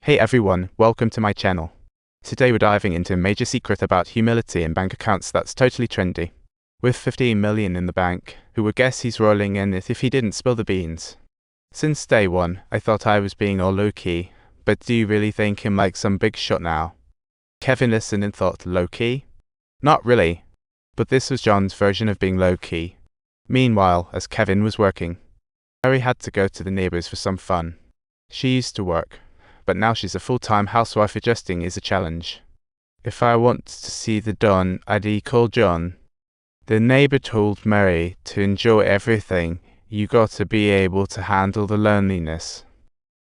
Hey everyone, welcome to my channel. Today we're diving into a major secret about humility in bank accounts that's totally trendy. With 15 million in the bank, who would guess he's rolling in it if he didn't spill the beans? Since day one, I thought I was being all low-key, but do you really think him like some big shot now? Kevin listened and thought, low-key? Not really. But this was John's version of being low-key. Meanwhile, as Kevin was working, Mary had to go to the neighbors for some fun. She used to work, but now she's a full-time housewife. Adjusting is a challenge. If I want to see the Don, I'd call John. The neighbor told Mary to enjoy everything. You gotta be able to handle the loneliness.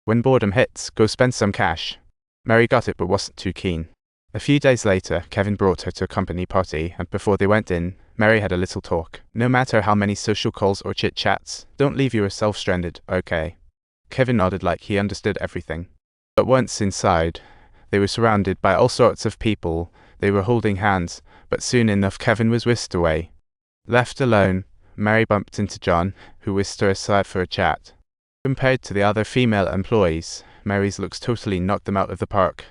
When boredom hits, go spend some cash. Mary got it but wasn't too keen. A few days later, Kevin brought her to a company party, and before they went in, Mary had a little talk. No matter how many social calls or chit-chats, don't leave yourself stranded, okay? Kevin nodded like he understood everything. But once inside, they were surrounded by all sorts of people. They were holding hands, but soon enough Kevin was whisked away. Left alone, Mary bumped into John, who whisked her aside for a chat. Compared to the other female employees, Mary's looks totally knocked them out of the park.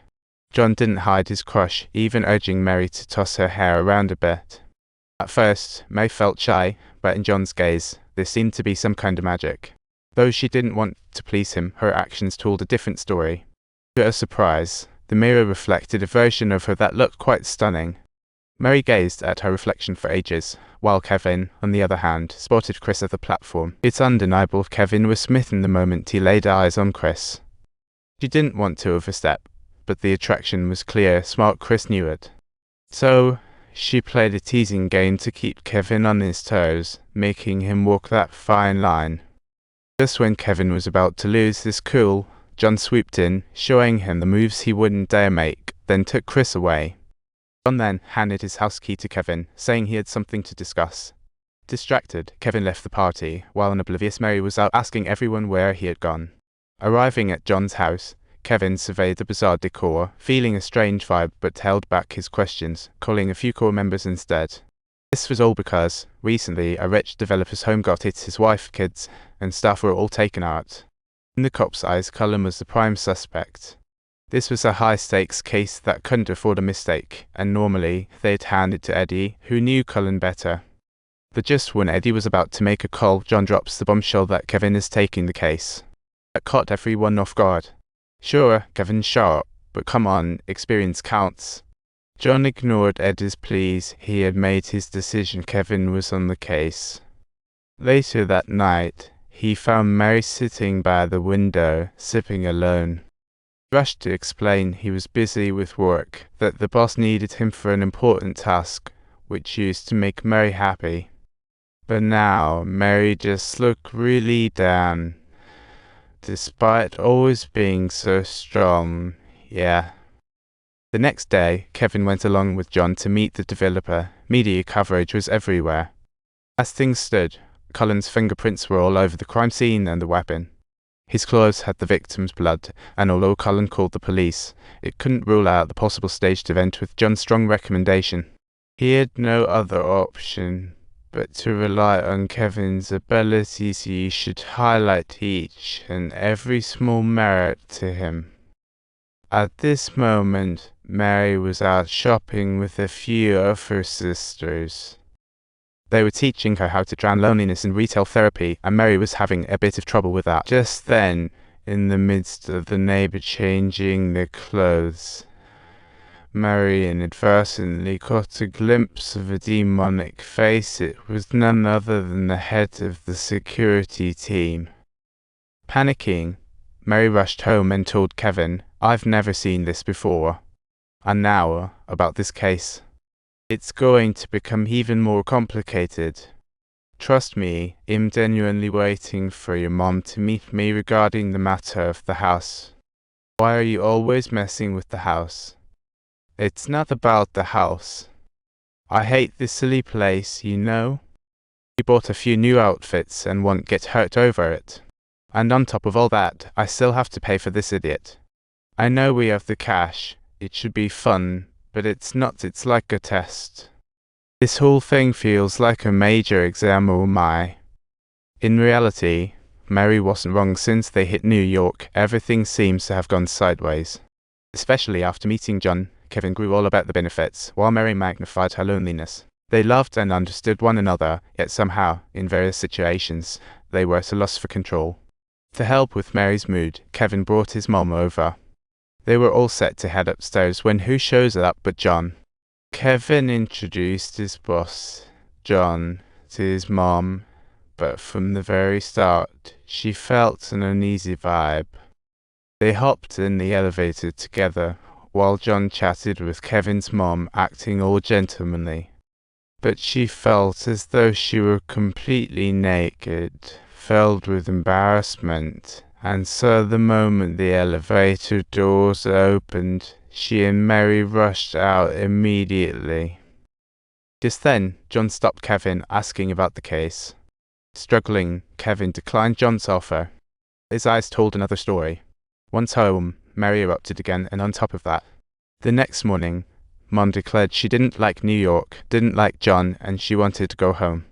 John didn't hide his crush, even urging Mary to toss her hair around a bit. At first, Mary felt shy, but in John's gaze, there seemed to be some kind of magic. Though she didn't want to please him, her actions told a different story. To her surprise, the mirror reflected a version of her that looked quite stunning. Mary gazed at her reflection for ages, while Kevin, on the other hand, spotted Chris at the platform. It's undeniable Kevin was smitten the moment he laid eyes on Chris. She didn't want to overstep, but the attraction was clear. Smart Chris knew it. So, she played a teasing game to keep Kevin on his toes, making him walk that fine line. Just when Kevin was about to lose his cool, John swooped in, showing him the moves he wouldn't dare make, then took Chris away. John then handed his house key to Kevin, saying he had something to discuss. Distracted, Kevin left the party, while an oblivious Mary was out asking everyone where he had gone. Arriving at John's house, Kevin surveyed the bizarre decor, feeling a strange vibe but held back his questions, calling a few core members instead. This was all because, recently, a rich developer's home got hit. His wife, kids, and staff were all taken out. In the cops' eyes, Cullen was the prime suspect. This was a high-stakes case that couldn't afford a mistake, and normally, they'd hand it to Eddie, who knew Cullen better. But just when Eddie was about to make a call, John drops the bombshell that Kevin is taking the case. That caught everyone off guard. Sure, Kevin's sharp, but come on, experience counts. John ignored Eddie's pleas. He had made his decision. Kevin was on the case. Later that night, he found Mary sitting by the window, sipping alone. He rushed to explain he was busy with work, that the boss needed him for an important task, which used to make Mary happy. But now, Mary just looked really down. Despite always being so strong, yeah. The next day, Kevin went along with John to meet the developer. Media coverage was everywhere. As things stood, Cullen's fingerprints were all over the crime scene and the weapon. His claws had the victim's blood, and although Cullen called the police, it couldn't rule out the possible staged event with John's strong recommendation. He had no other option but to rely on Kevin's abilities. He should highlight each and every small merit to him. At this moment, Mary was out shopping with a few of her sisters. They were teaching her how to drown loneliness in retail therapy, and Mary was having a bit of trouble with that. Just then, in the midst of the neighbor changing their clothes, Mary inadvertently caught a glimpse of a demonic face. It was none other than the head of the security team. Panicking, Mary rushed home and told Kevin, "I've never seen this before. And now, about this case. It's going to become even more complicated. Trust me, I'm genuinely waiting for your mom to meet me regarding the matter of the house. Why are you always messing with the house? It's not about the house. I hate this silly place, you know. You bought a few new outfits and won't get hurt over it. And on top of all that, I still have to pay for this idiot. I know we have the cash. It should be fun, but it's not. It's like a test. This whole thing feels like a major exam, oh my." In reality, Mary wasn't wrong. Since they hit New York, everything seems to have gone sideways. Especially after meeting John, Kevin grew all about the benefits, while Mary magnified her loneliness. They loved and understood one another, yet somehow, in various situations, they were at a loss for control. To help with Mary's mood, Kevin brought his mom over. They were all set to head upstairs when who shows up but John. Kevin introduced his boss, John, to his mom, but from the very start, she felt an uneasy vibe. They hopped in the elevator together, while John chatted with Kevin's mom, acting all gentlemanly. But she felt as though she were completely naked, filled with embarrassment, and so the moment the elevator doors opened, she and Mary rushed out immediately. Just then, John stopped Kevin, asking about the case. Struggling, Kevin declined John's offer. His eyes told another story. Once home, Mary erupted again, and on top of that, the next morning, Mom declared she didn't like New York, didn't like John, and she wanted to go home.